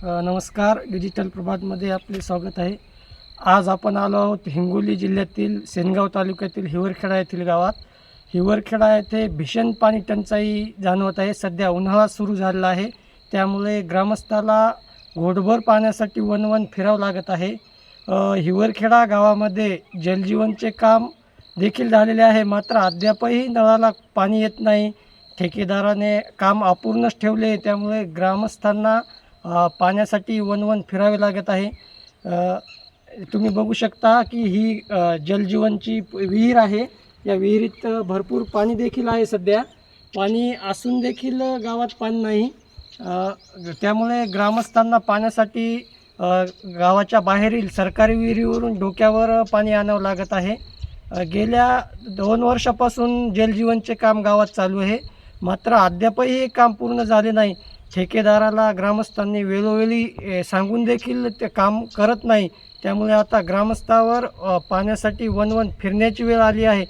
नमस्कार. डिजिटल प्रभातमध्ये आपले स्वागत आहे. आज आपण आलो आहोत हिंगोली जिल्ह्यातील सेनगाव तालुक्यातील हिवरखेडा येथील गावात. हिवरखेडा येथे भीषण पाणी टंचाई जाणवत आहे. सध्या उन्हाळा सुरू झालेला आहे, त्यामुळे ग्रामस्थाला घोटभर पाण्यासाठी वणवण फिरावं लागत आहे. हिवरखेडा गावामध्ये जलजीवनचे काम देखील झालेले आहे, मात्र अद्यापही नळाला पाणी येत नाही. ठेकेदाराने काम अपूर्णच ठेवले, त्यामुळे ग्रामस्थांना पाण्यासाठी वणवण फिरावे लागत आहे. तुम्ही बघू शकता की ही जलजीवनची विहीर आहे. या विहिरीत भरपूर पाणी देखील आहे. सध्या पाणी असून देखील गावात पाणी नाही. त्यामुळे ग्रामस्थांना पाण्यासाठी गावाच्या बाहेरील सरकारी विहिरीवरून डोक्यावर पाणी आणावं लागत आहे. गेल्या 2 वर्षापासून जलजीवनचे काम गावात चालू आहे, मात्र अद्यापही हे काम पूर्ण झाले नाही. ठेकेदाराला ग्रामस्थांनी वेळोवेळी सांगून देखील ते काम करत नाही. त्यामुळे आता ग्रामस्थावर पाण्यासाठी वणवण फिरण्याची वेळ आली आहे.